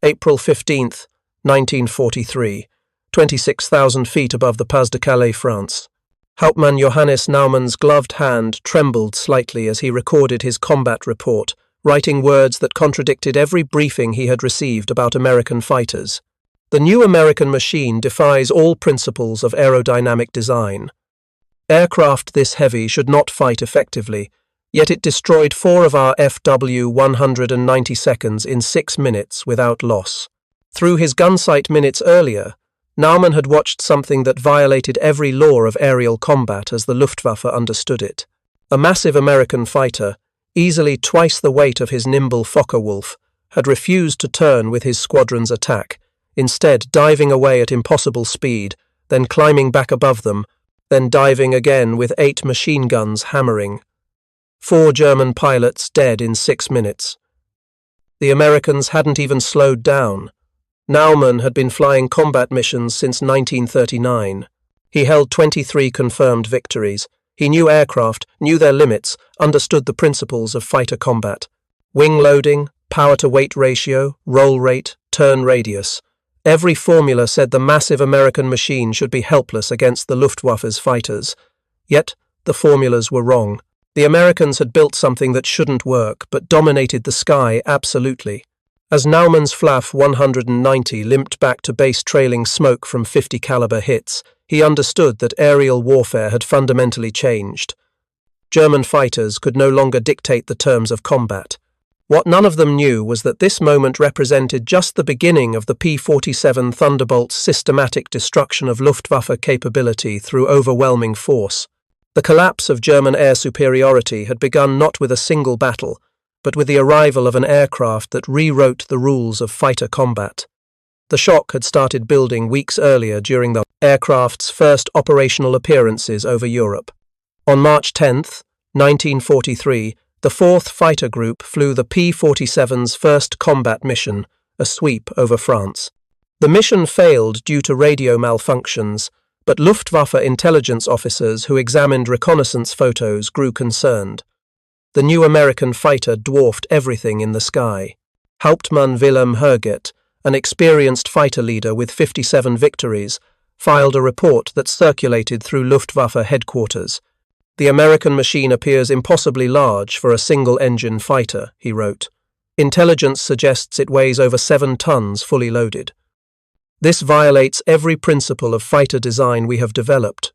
April 15th, 1943, 26,000 feet above the Pas de Calais, France. Hauptmann Johannes Naumann's gloved hand trembled slightly as he recorded his combat report, writing words that contradicted every briefing he had received about American fighters. The new American machine defies all principles of aerodynamic design. Aircraft this heavy should not fight effectively, yet it destroyed 4 of our FW-192s in 6 minutes without loss. Through his gunsight minutes earlier, Naumann had watched something that violated every law of aerial combat as the Luftwaffe understood it. A massive American fighter, easily twice the weight of his nimble Focke-Wulf, had refused to turn with his squadron's attack, instead diving away at impossible speed, then climbing back above them, then diving again with 8 machine guns hammering. 4 German pilots dead in 6 minutes. The Americans hadn't even slowed down. Naumann had been flying combat missions since 1939. He held 23 confirmed victories. He knew aircraft, knew their limits, understood the principles of fighter combat. Wing loading, power-to-weight ratio, roll rate, turn radius. Every formula said the massive American machine should be helpless against the Luftwaffe's fighters. Yet, the formulas were wrong. The Americans had built something that shouldn't work, but dominated the sky absolutely. As Naumann's Flaf 190 limped back to base trailing smoke from 50 caliber hits, he understood that aerial warfare had fundamentally changed. German fighters could no longer dictate the terms of combat. What none of them knew was that this moment represented just the beginning of the P-47 Thunderbolt's systematic destruction of Luftwaffe capability through overwhelming force. The collapse of German air superiority had begun not with a single battle, but with the arrival of an aircraft that rewrote the rules of fighter combat. The shock had started building weeks earlier during the aircraft's first operational appearances over Europe. On March 10, 1943, the 4th Fighter Group flew the P-47's first combat mission, a sweep over France. The mission failed due to radio malfunctions, but Luftwaffe intelligence officers who examined reconnaissance photos grew concerned. The new American fighter dwarfed everything in the sky. Hauptmann Wilhelm Herget, an experienced fighter leader with 57 victories, filed a report that circulated through Luftwaffe headquarters. "The American machine appears impossibly large for a single-engine fighter," he wrote. "Intelligence suggests it weighs over 7 tons fully loaded. This violates every principle of fighter design we have developed.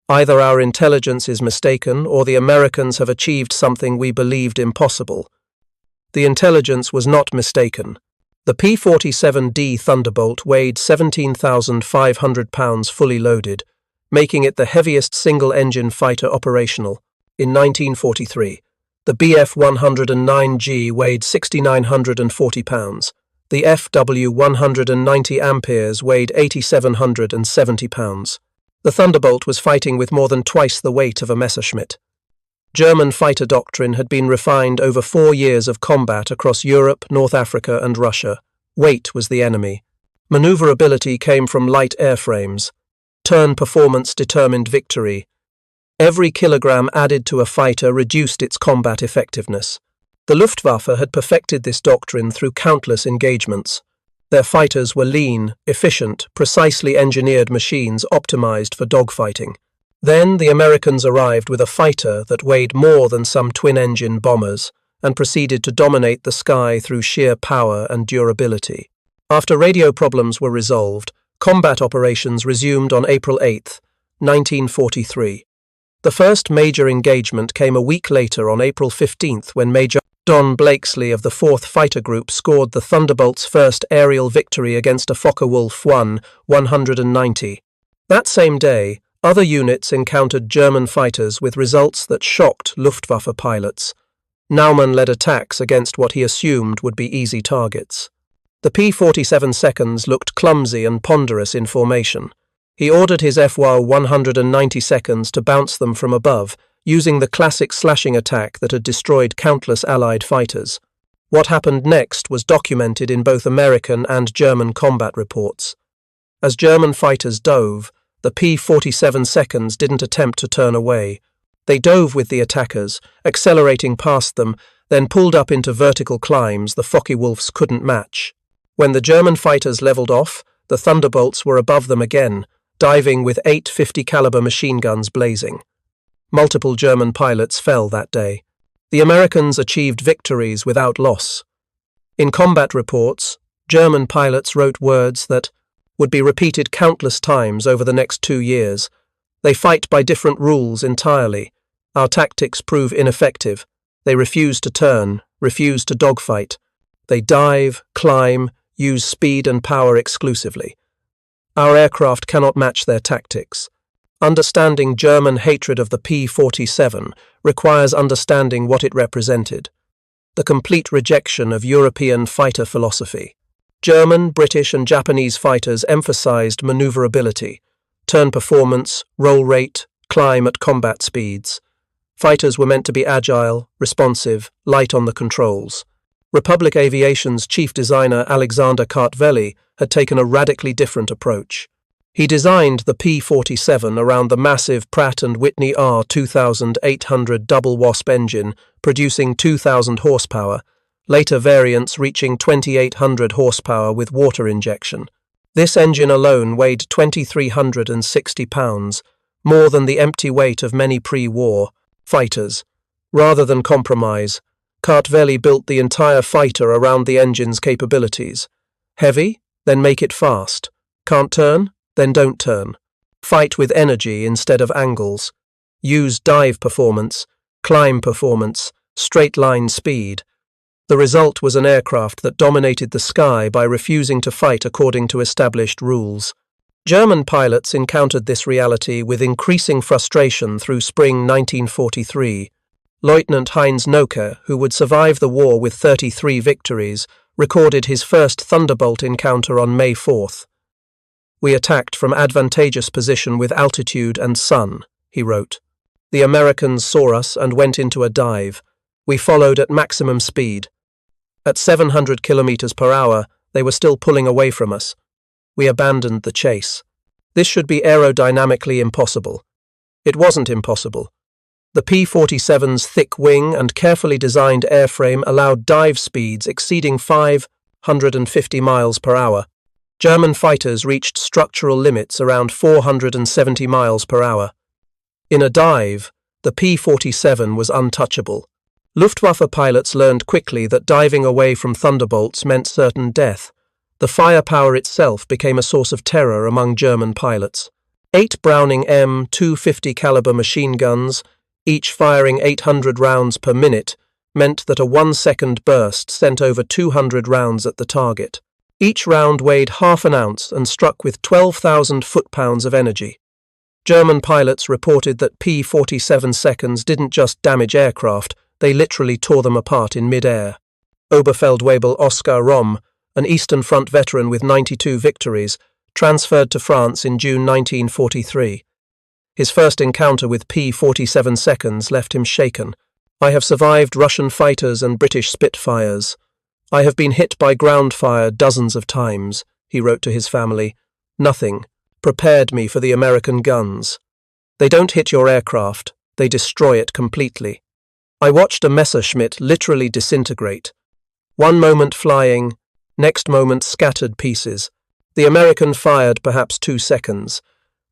Either our intelligence is mistaken, or the Americans have achieved something we believed impossible." The intelligence was not mistaken. The P-47D Thunderbolt weighed 17,500 pounds fully loaded, making it the heaviest single-engine fighter operational. In 1943, the Bf-109G weighed 6,940 pounds. The FW-190 Amperes weighed 8,770 pounds. The Thunderbolt was fighting with more than twice the weight of a Messerschmitt. German fighter doctrine had been refined over 4 years of combat across Europe, North Africa, and Russia. Weight was the enemy. Maneuverability came from light airframes. Turn performance determined victory. Every kilogram added to a fighter reduced its combat effectiveness. The Luftwaffe had perfected this doctrine through countless engagements. Their fighters were lean, efficient, precisely engineered machines optimized for dogfighting. Then the Americans arrived with a fighter that weighed more than some twin-engine bombers and proceeded to dominate the sky through sheer power and durability. After radio problems were resolved, combat operations resumed on April 8, 1943. The first major engagement came a week later on April 15 when Major Don Blakesley of the 4th Fighter Group scored the Thunderbolt's first aerial victory against a Focke-Wulf 190. That same day, other units encountered German fighters with results that shocked Luftwaffe pilots. Naumann led attacks against what he assumed would be easy targets. The P-47 seconds looked clumsy and ponderous in formation. He ordered his FW-190 seconds to bounce them from above, using the classic slashing attack that had destroyed countless Allied fighters. What happened next was documented in both American and German combat reports. As German fighters dove, the P-47 seconds didn't attempt to turn away. They dove with the attackers, accelerating past them, then pulled up into vertical climbs the Focke-Wulfs couldn't match. When the German fighters leveled off, the Thunderbolts were above them again, diving with 8 50 caliber machine guns blazing. Multiple German pilots fell that day. The Americans achieved victories without loss. In combat reports, German pilots wrote words that would be repeated countless times over the next 2 years. They fight by different rules entirely. Our tactics prove ineffective. They refuse to turn, refuse to dogfight. They dive, climb, use speed and power exclusively. Our aircraft cannot match their tactics. Understanding German hatred of the P-47 requires understanding what it represented. The complete rejection of European fighter philosophy. German, British and Japanese fighters emphasized maneuverability, turn performance, roll rate, climb at combat speeds. Fighters were meant to be agile, responsive, light on the controls. Republic Aviation's chief designer Alexander Kartveli had taken a radically different approach. He designed the P-47 around the massive Pratt & Whitney R2800 double wasp engine, producing 2,000 horsepower, later variants reaching 2,800 horsepower with water injection. This engine alone weighed 2,360 pounds, more than the empty weight of many pre-war fighters. Rather than compromise, Kartveli built the entire fighter around the engine's capabilities. Heavy? Then make it fast. Can't turn? Then don't turn. Fight with energy instead of angles. Use dive performance, climb performance, straight line speed. The result was an aircraft that dominated the sky by refusing to fight according to established rules. German pilots encountered this reality with increasing frustration through spring 1943. Lieutenant Heinz Knoke, who would survive the war with 33 victories, recorded his first Thunderbolt encounter on May 4th. "We attacked from advantageous position with altitude and sun," he wrote. "The Americans saw us and went into a dive. We followed at maximum speed. At 700 kilometers per hour, they were still pulling away from us. We abandoned the chase. This should be aerodynamically impossible. It wasn't impossible. The P-47's thick wing and carefully designed airframe allowed dive speeds exceeding 550 miles per hour. German fighters reached structural limits around 470 miles per hour. In a dive, the P-47 was untouchable. Luftwaffe pilots learned quickly that diving away from Thunderbolts meant certain death. The firepower itself became a source of terror among German pilots. 8 Browning M250 caliber machine guns, each firing 800 rounds per minute, meant that a 1-second burst sent over 200 rounds at the target. Each round weighed half an ounce and struck with 12,000 foot-pounds of energy. German pilots reported that P-47 seconds didn't just damage aircraft, they literally tore them apart in mid-air. Oberfeldwebel Oskar Rom, an Eastern Front veteran with 92 victories, transferred to France in June 1943. His first encounter with P-47 seconds left him shaken. "I have survived Russian fighters and British Spitfires. I have been hit by ground fire dozens of times," he wrote to his family. "Nothing prepared me for the American guns. They don't hit your aircraft, they destroy it completely. I watched a Messerschmitt literally disintegrate. One moment flying, next moment scattered pieces. The American fired perhaps 2 seconds.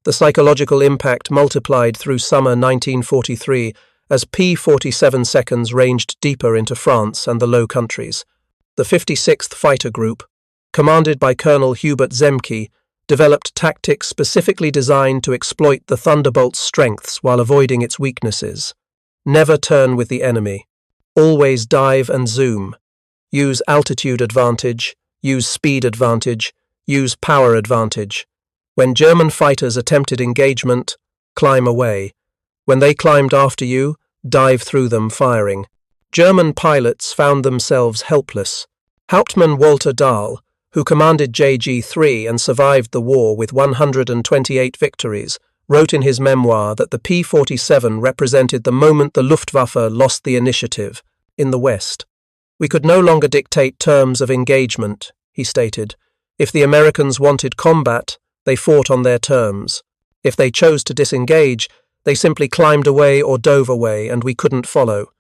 The psychological impact multiplied through summer 1943 as P-47 seconds ranged deeper into France and the Low Countries. The 56th Fighter Group, commanded by Colonel Hubert Zemke, developed tactics specifically designed to exploit the Thunderbolt's strengths while avoiding its weaknesses. Never turn with the enemy. Always dive and zoom. Use altitude advantage, use speed advantage, use power advantage. When German fighters attempted engagement, climb away. When they climbed after you, dive through them firing. German pilots found themselves helpless. Hauptmann Walter Dahl, who commanded JG-3 and survived the war with 128 victories, wrote in his memoir that the P-47 represented the moment the Luftwaffe lost the initiative in the West. "We could no longer dictate terms of engagement," he stated. "If the Americans wanted combat, they fought on their terms. If they chose to disengage, they simply climbed away or dove away, and we couldn't follow.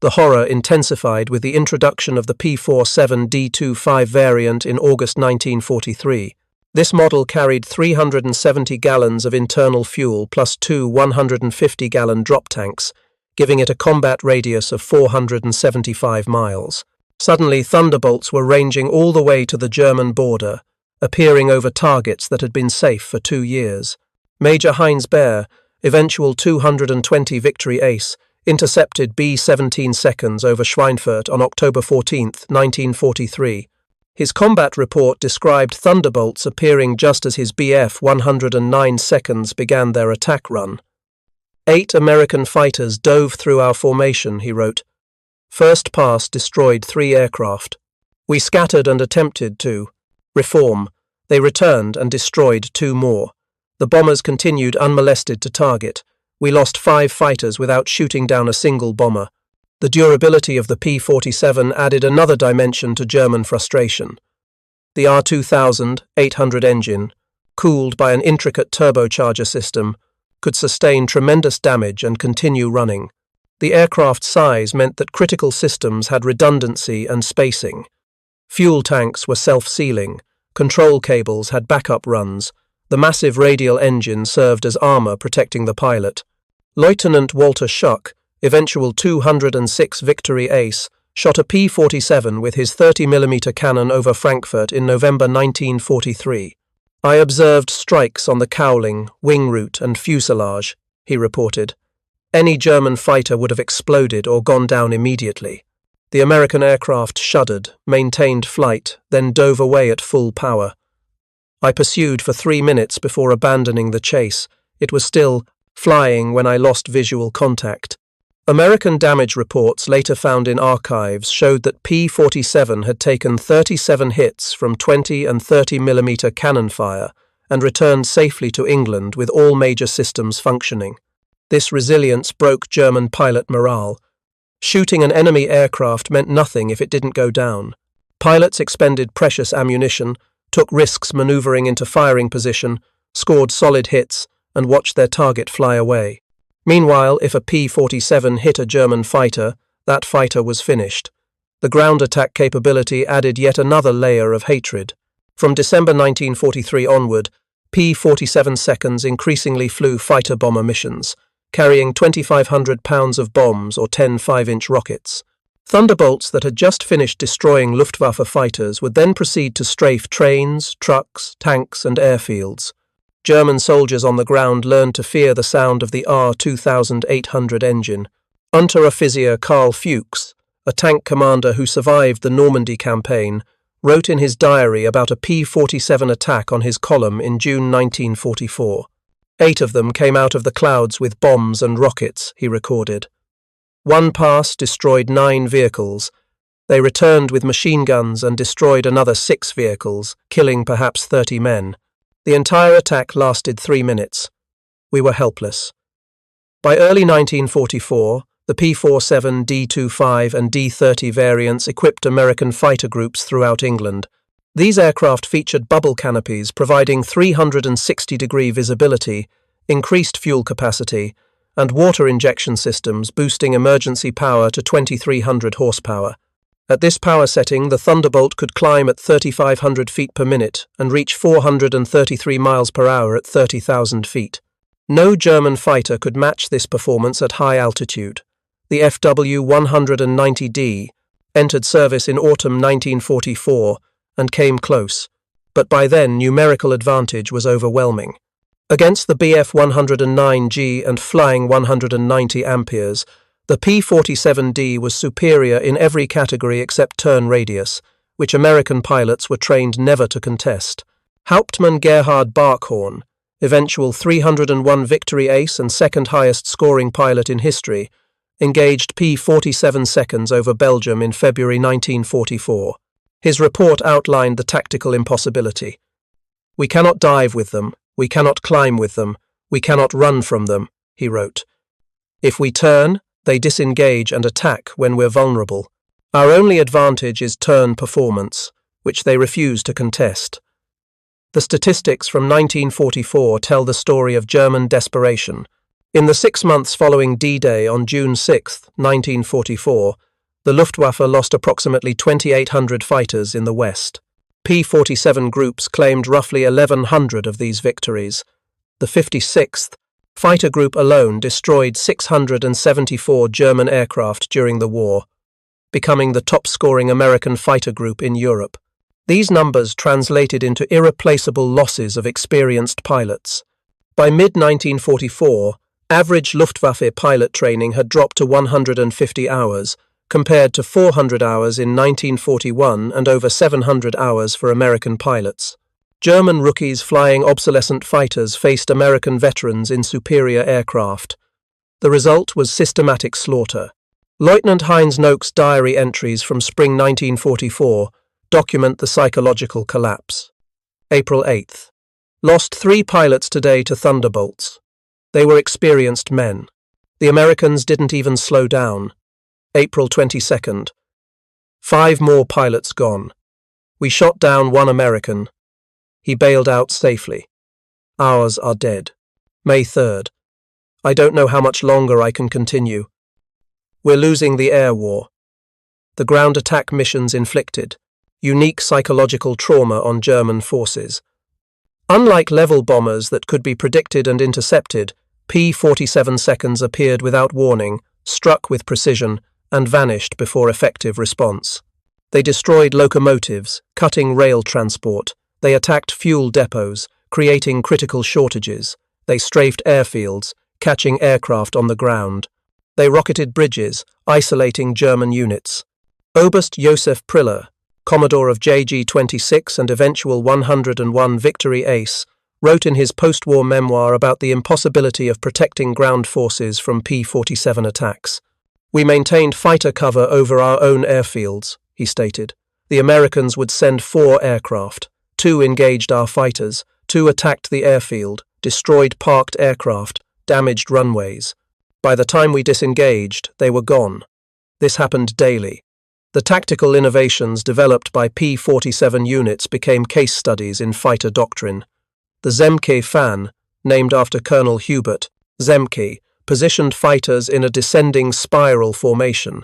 The horror intensified with the introduction of the P-47 D-25 variant in August 1943. This model carried 370 gallons of internal fuel plus two 150-gallon drop tanks, giving it a combat radius of 475 miles. Suddenly, Thunderbolts were ranging all the way to the German border, appearing over targets that had been safe for 2 years. Major Heinz Baer, eventual 220 Victory Ace, intercepted B-17 seconds over Schweinfurt on October 14, 1943. His combat report described Thunderbolts appearing just as his Bf-109 seconds began their attack run. 8 American fighters dove through our formation, he wrote. First pass destroyed 3 aircraft. We scattered and attempted to reform. They returned and destroyed 2 more. The bombers continued unmolested to target. We lost 5 fighters without shooting down a single bomber. The durability of the P-47 added another dimension to German frustration. The R2000 800 engine, cooled by an intricate turbocharger system, could sustain tremendous damage and continue running. The aircraft's size meant that critical systems had redundancy and spacing. Fuel tanks were self-sealing, control cables had backup runs, the massive radial engine served as armor protecting the pilot. Lieutenant Walter Schuck, eventual 206 Victory Ace, shot a P-47 with his 30mm cannon over Frankfurt in November 1943. I observed strikes on the cowling, wing root and fuselage, he reported. Any German fighter would have exploded or gone down immediately. The American aircraft shuddered, maintained flight, then dove away at full power. I pursued for 3 minutes before abandoning the chase. It was still flying when I lost visual contact. American damage reports later found in archives showed that P-47 had taken 37 hits from 20 and 30mm cannon fire and returned safely to England with all major systems functioning. This resilience broke German pilot morale. Shooting an enemy aircraft meant nothing if it didn't go down. Pilots expended precious ammunition, took risks maneuvering into firing position, scored solid hits, and watched their target fly away. Meanwhile, if a P-47 hit a German fighter, that fighter was finished. The ground attack capability added yet another layer of hatred. From December 1943 onward, P-47 seconds increasingly flew fighter-bomber missions, carrying 2,500 pounds of bombs or 10 5-inch rockets. Thunderbolts that had just finished destroying Luftwaffe fighters would then proceed to strafe trains, trucks, tanks and airfields. German soldiers on the ground learned to fear the sound of the R2000 800 engine. Unteroffizier Karl Fuchs, a tank commander who survived the Normandy campaign, wrote in his diary about a P-47 attack on his column in June 1944. 8 of them came out of the clouds with bombs and rockets, he recorded. One pass destroyed 9 vehicles. They returned with machine guns and destroyed another 6 vehicles, killing perhaps 30 men. The entire attack lasted 3 minutes. We were helpless. By early 1944, the P-47 D-25 and D-30 variants equipped American fighter groups throughout England. These aircraft featured bubble canopies providing 360-degree visibility, increased fuel capacity, and water injection systems boosting emergency power to 2,300 horsepower. At this power setting, the Thunderbolt could climb at 3,500 feet per minute and reach 433 miles per hour at 30,000 feet. No German fighter could match this performance at high altitude. The FW-190D entered service in autumn 1944 and came close, but by then numerical advantage was overwhelming. Against the Bf-109G and flying 190 amperes, the P-47D was superior in every category except turn radius, which American pilots were trained never to contest. Hauptmann Gerhard Barkhorn, eventual 301 Victory Ace and second highest scoring pilot in history, engaged P-47 seconds over Belgium in February 1944. His report outlined the tactical impossibility. "We cannot dive with them, we cannot climb with them, we cannot run from them," he wrote. "If we turn, they disengage and attack when we're vulnerable. Our only advantage is turn performance, which they refuse to contest." The statistics from 1944 tell the story of German desperation. In the 6 months following D-Day on June 6, 1944, the Luftwaffe lost approximately 2,800 fighters in the West. P-47 groups claimed roughly 1,100 of these victories. The 56th Fighter Group alone destroyed 674 German aircraft during the war, becoming the top-scoring American fighter group in Europe. These numbers translated into irreplaceable losses of experienced pilots. By mid-1944, average Luftwaffe pilot training had dropped to 150 hours, compared to 400 hours in 1941 and over 700 hours for American pilots. German rookies flying obsolescent fighters faced American veterans in superior aircraft. The result was systematic slaughter. Lieutenant Heinz Knoke's diary entries from spring 1944 document the psychological collapse. April 8th. Lost 3 pilots today to Thunderbolts. They were experienced men. The Americans didn't even slow down. April 22nd. 5 more pilots gone. We shot down 1 American. He bailed out safely. Ours are dead. May 3rd. I don't know how much longer I can continue. We're losing the air war. The ground attack missions inflicted unique psychological trauma on German forces. Unlike level bombers that could be predicted and intercepted, P-47 seconds appeared without warning, struck with precision, and vanished before effective response. They destroyed locomotives, cutting rail transport. They attacked fuel depots, creating critical shortages. They strafed airfields, catching aircraft on the ground. They rocketed bridges, isolating German units. Oberst Josef Priller, Commodore of JG-26 and eventual 101 Victory Ace, wrote in his post-war memoir about the impossibility of protecting ground forces from P-47 attacks. "We maintained fighter cover over our own airfields," he stated. "The Americans would send 4 aircraft. 2 engaged our fighters, 2 attacked the airfield, destroyed parked aircraft, damaged runways. By the time we disengaged, they were gone." This happened daily. The tactical innovations developed by P-47 units became case studies in fighter doctrine. The Zemke fan, named after Colonel Hubert Zemke, positioned fighters in a descending spiral formation.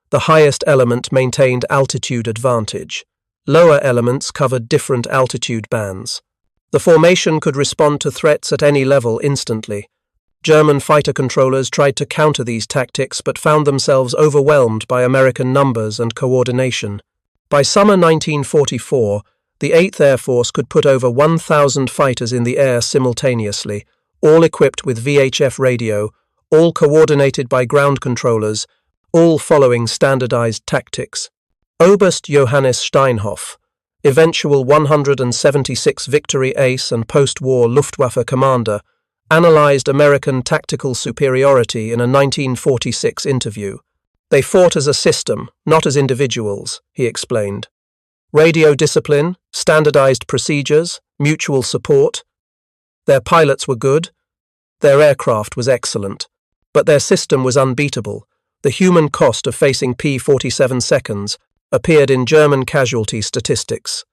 The highest element maintained altitude advantage. Lower elements covered different altitude bands. The formation could respond to threats at any level instantly. German fighter controllers tried to counter these tactics but found themselves overwhelmed by American numbers and coordination. By summer 1944, the 8th Air Force could put over 1,000 fighters in the air simultaneously, all equipped with VHF radio, all coordinated by ground controllers, all following standardized tactics. Oberst Johannes Steinhoff, eventual 176 Victory Ace and post-war Luftwaffe commander, analyzed American tactical superiority in a 1946 interview. "They fought as a system, not as individuals," he explained. "Radio discipline, standardized procedures, mutual support. Their pilots were good. Their aircraft was excellent. But their system was unbeatable. The human cost of facing P-47 seconds appeared in German casualty statistics.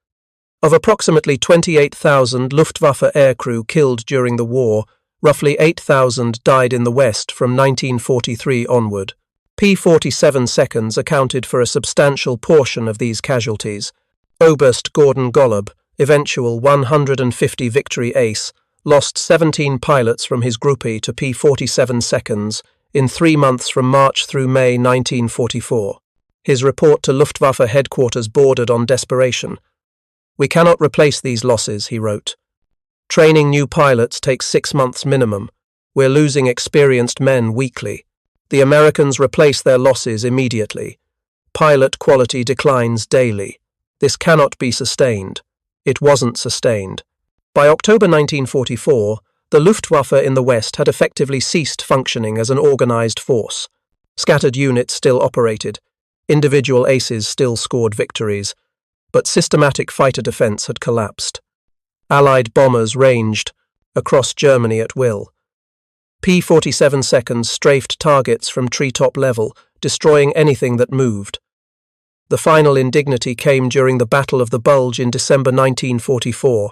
Of approximately 28,000 Luftwaffe aircrew killed during the war, roughly 8,000 died in the West from 1943 onward. P-47 seconds accounted for a substantial portion of these casualties. Oberst Gordon Golub, eventual 150 Victory Ace, lost 17 pilots from his groupie to P-47 seconds in 3 months from March through May 1944. His report to Luftwaffe headquarters bordered on desperation. "We cannot replace these losses," he wrote. "Training new pilots takes 6 months minimum. We're losing experienced men weekly. The Americans replace their losses immediately. Pilot quality declines daily. This cannot be sustained." It wasn't sustained. By October 1944, the Luftwaffe in the West had effectively ceased functioning as an organized force. Scattered units still operated. Individual aces still scored victories. But systematic fighter defense had collapsed. Allied bombers ranged across Germany at will. P-47 seconds strafed targets from treetop level, destroying anything that moved. The final indignity came during the Battle of the Bulge in December 1944.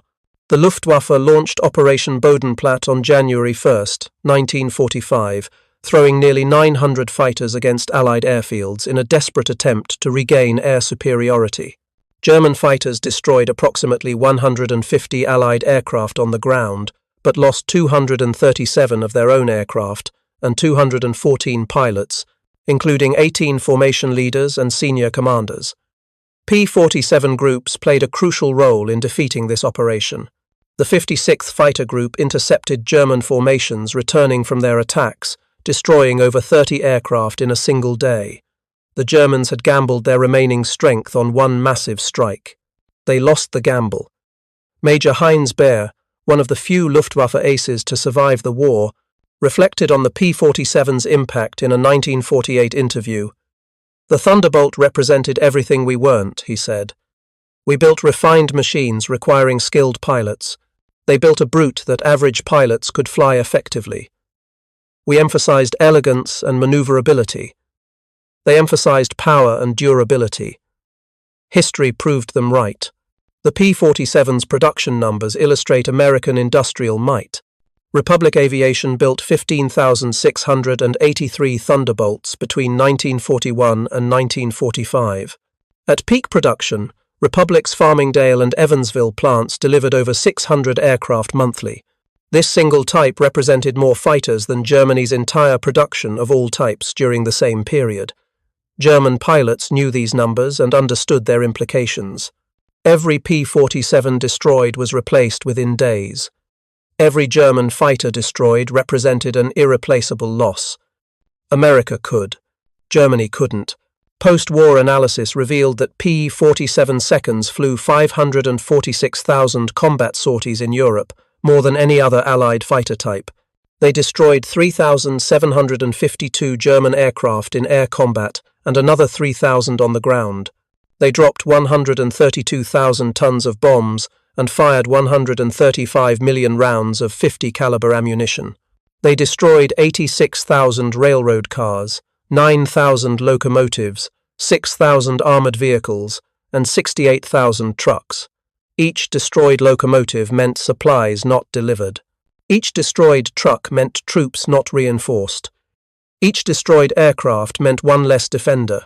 The Luftwaffe launched Operation Bodenplatte on January 1, 1945, throwing nearly 900 fighters against Allied airfields in a desperate attempt to regain air superiority. German fighters destroyed approximately 150 Allied aircraft on the ground, but lost 237 of their own aircraft and 214 pilots, including 18 formation leaders and senior commanders. P-47 groups played a crucial role in defeating this operation. The 56th Fighter Group intercepted German formations returning from their attacks, destroying over 30 aircraft in a single day. The Germans had gambled their remaining strength on one massive strike. They lost the gamble. Major Heinz Knoke, one of the few Luftwaffe aces to survive the war, reflected on the P-47's impact in a 1948 interview. "The Thunderbolt represented everything we weren't," he said. "We built refined machines requiring skilled pilots. They built a brute that average pilots could fly effectively. We emphasized elegance and maneuverability. They emphasized power and durability. History proved them right. The P-47's production numbers illustrate American industrial might. Republic Aviation built 15,683 Thunderbolts between 1941 and 1945. At peak production, Republic's Farmingdale and Evansville plants delivered over 600 aircraft monthly. This single type represented more fighters than Germany's entire production of all types during the same period. German pilots knew these numbers and understood their implications. Every P-47 destroyed was replaced within days. Every German fighter destroyed represented an irreplaceable loss. America could. Germany couldn't. Post-war analysis revealed that P-47 seconds flew 546,000 combat sorties in Europe, more than any other Allied fighter type. They destroyed 3,752 German aircraft in air combat and another 3,000 on the ground. They dropped 132,000 tons of bombs and fired 135 million rounds of 50 caliber ammunition. They destroyed 86,000 railroad cars, 9,000 locomotives, 6,000 armored vehicles, and 68,000 trucks. Each destroyed locomotive meant supplies not delivered. Each destroyed truck meant troops not reinforced. Each destroyed aircraft meant one less defender.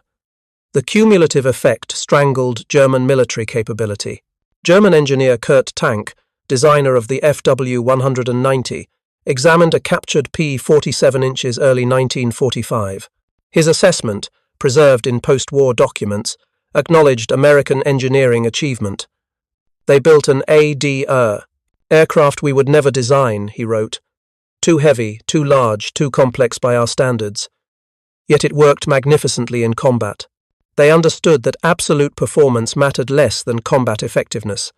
The cumulative effect strangled German military capability. German engineer Kurt Tank, designer of the FW-190, examined a captured P-47 inches early 1945. His assessment, preserved in post-war documents, acknowledged American engineering achievement. "They built an ADR, aircraft we would never design," he wrote. "Too heavy, too large, too complex by our standards. Yet it worked magnificently in combat. They understood that absolute performance mattered less than combat effectiveness.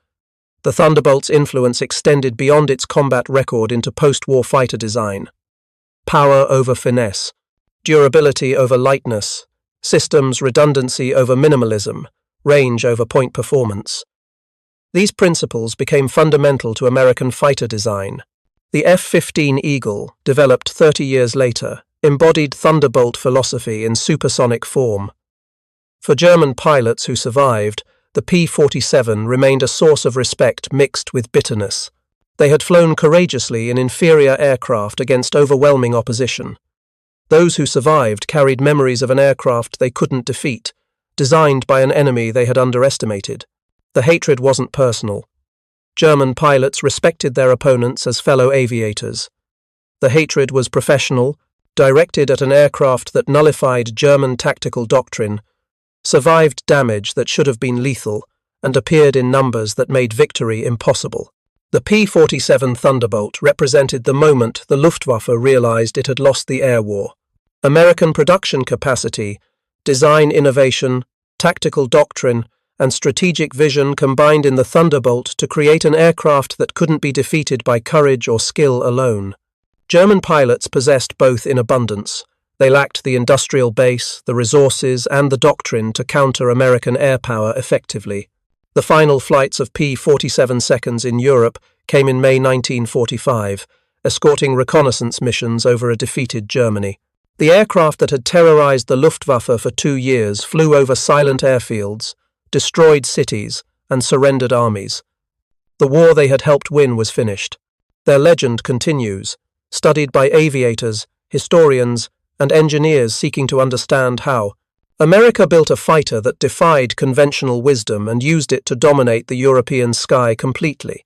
The Thunderbolt's influence extended beyond its combat record into post-war fighter design. Power over finesse, durability over lightness, systems redundancy over minimalism, range over point performance. These principles became fundamental to American fighter design. The F-15 Eagle, developed 30 years later, embodied Thunderbolt philosophy in supersonic form. For German pilots who survived, the P-47 remained a source of respect mixed with bitterness. They had flown courageously in inferior aircraft against overwhelming opposition. Those who survived carried memories of an aircraft they couldn't defeat, designed by an enemy they had underestimated. The hatred wasn't personal. German pilots respected their opponents as fellow aviators. The hatred was professional, directed at an aircraft that nullified German tactical doctrine, survived damage that should have been lethal, and appeared in numbers that made victory impossible. The P-47 Thunderbolt represented the moment the Luftwaffe realized it had lost the air war. American production capacity, design innovation, tactical doctrine, and strategic vision combined in the Thunderbolt to create an aircraft that couldn't be defeated by courage or skill alone. German pilots possessed both in abundance. They lacked the industrial base, the resources, and the doctrine to counter American air power effectively. The final flights of P-47 seconds in Europe came in May 1945, escorting reconnaissance missions over a defeated Germany. The aircraft that had terrorized the Luftwaffe for 2 years flew over silent airfields, destroyed cities, and surrendered armies. The war they had helped win was finished. Their legend continues, studied by aviators, historians, and engineers seeking to understand how. America built a fighter that defied conventional wisdom and used it to dominate the European sky completely.